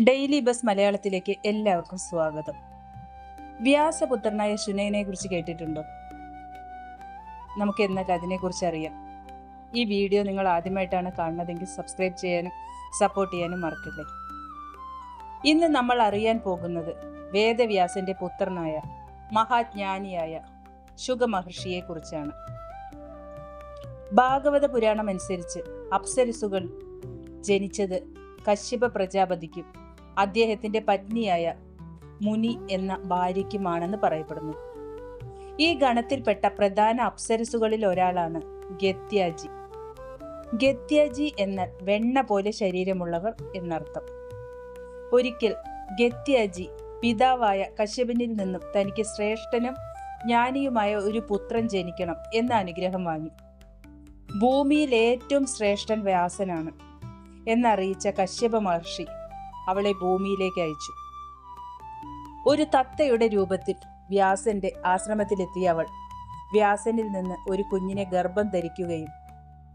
Daily bus മലയാളത്തിലേക്ക് എല്ലാവർക്കും സ്വാഗതം. വ്യാസപുത്രനായ ശുനകനെ കുറിച്ച് കേട്ടിട്ടുണ്ടോ? നമുക്ക് എന്നാൽ അതിനെക്കുറിച്ച് അറിയാം. ഈ വീഡിയോ നിങ്ങൾ ആദ്യമായിട്ടാണ് കാണുന്നതെങ്കിൽ സബ്സ്ക്രൈബ് ചെയ്യാനും സപ്പോർട്ട് ചെയ്യാനും മറക്കില്ലേ. ഇന്ന് നമ്മൾ അറിയാൻ പോകുന്നത് വേദവ്യാസന്റെ പുത്രനായ മഹാജ്ഞാനിയായ ശുഗ മഹർഷിയെ കുറിച്ചാണ്. ഭാഗവത പുരാണം അനുസരിച്ച് അപ്സരസുകൾ ജനിച്ചത് കശ്യപ പ്രജാപതിക്കും അദ്ദേഹത്തിന്റെ പത്നിയായ മുനി എന്ന ഭാര്യയ്ക്കുമാണെന്ന് പറയപ്പെടുന്നു. ഈ ഗണത്തിൽപ്പെട്ട പ്രധാന അപ്സരസുകളിൽ ഒരാളാണ് ഗത്യാജി. ഗത്യാജി എന്നാൽ വെണ്ണ പോലെ ശരീരമുള്ളവർ എന്നർത്ഥം. ഒരിക്കൽ ഗത്യാജി പിതാവായ കശ്യപനിൽ നിന്നും തനിക്ക് ശ്രേഷ്ഠനും ജ്ഞാനിയുമായ ഒരു പുത്രൻ ജനിക്കണം എന്ന അനുഗ്രഹം വാങ്ങി. ഭൂമിയിൽ ഏറ്റവും ശ്രേഷ്ഠൻ വ്യാസനാണ് എന്നറിയിച്ച കശ്യപ മഹർഷി അവളെ ഭൂമിയിലേക്ക് അയച്ചു. ഒരു തത്തയുടെ രൂപത്തിൽ വ്യാസന്റെ ആശ്രമത്തിലെത്തിയ അവൾ വ്യാസനിൽ നിന്ന് ഒരു കുഞ്ഞിനെ ഗർഭം ധരിക്കുകയും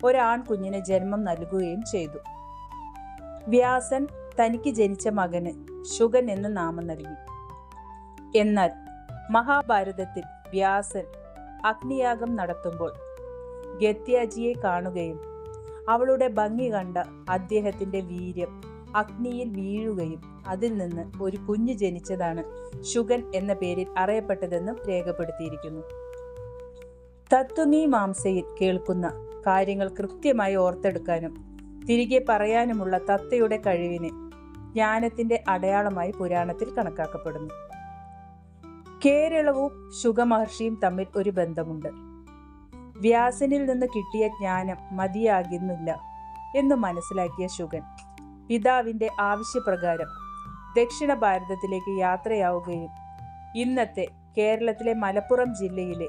ഒരാൺകുഞ്ഞിന് ജന്മം നൽകുകയും ചെയ്തു. വ്യാസൻ തനിക്ക് ജനിച്ച മകന് ശുഗൻ എന്ന് നാമം നൽകി. എന്നാൽ മഹാഭാരതത്തിൽ വ്യാസൻ അഗ്നിയാഗം നടത്തുമ്പോൾ ഗത്യാജിയെ കാണുകയും അവളുടെ ഭംഗി കണ്ട അദ്ദേഹത്തിന്റെ വീര്യം അഗ്നിയിൽ വീഴുകയും അതിൽ നിന്ന് ഒരു കുഞ്ഞ് ജനിച്ചതാണ് ശുഗൻ എന്ന പേരിൽ അറിയപ്പെട്ടതെന്നും രേഖപ്പെടുത്തിയിരിക്കുന്നു. തത്വമീമാംസയിൽ കേൾക്കുന്ന കാര്യങ്ങൾ കൃത്യമായി ഓർത്തെടുക്കാനും തിരികെ പറയാനുമുള്ള തത്തയുടെ കഴിവിന് ജ്ഞാനത്തിന്റെ അടയാളമായി പുരാണത്തിൽ കണക്കാക്കപ്പെടുന്നു. കേരളവും ശുഗമഹർഷിയും തമ്മിൽ ഒരു ബന്ധമുണ്ട്. വ്യാസനിൽ നിന്ന് കിട്ടിയ ജ്ഞാനം മതിയാകുന്നില്ല എന്ന് മനസ്സിലാക്കിയ ശുഗൻ പിതാവിന്റെ ആവശ്യപ്രകാരം ദക്ഷിണ ഭാരതത്തിലേക്ക് യാത്രയാവുകയും ഇന്നത്തെ കേരളത്തിലെ മലപ്പുറം ജില്ലയിലെ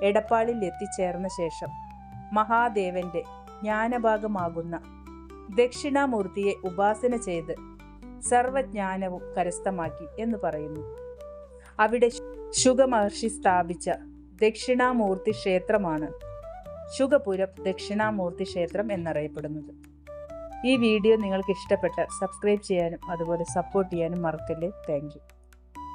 എടപ്പാളിൽ എത്തിച്ചേർന്ന ശേഷം മഹാദേവന്റെ ജ്ഞാനഭാഗമാകുന്ന ദക്ഷിണാമൂർത്തിയെ ഉപാസന ചെയ്ത് സർവജ്ഞാനവും കരസ്ഥമാക്കി എന്ന് പറയുന്നു. അവിടെ ശുഗമഹർഷി സ്ഥാപിച്ച ദക്ഷിണാമൂർത്തി ക്ഷേത്രമാണ് ശുഗപുരം ദക്ഷിണാമൂർത്തി ക്ഷേത്രം എന്നറിയപ്പെടുന്നത്. ഈ വീഡിയോ നിങ്ങൾക്ക് ഇഷ്ടപ്പെട്ടാൽ സബ്സ്ക്രൈബ് ചെയ്യാനും അതുപോലെ സപ്പോർട്ട് ചെയ്യാനും മറക്കല്ലേ. Thank you.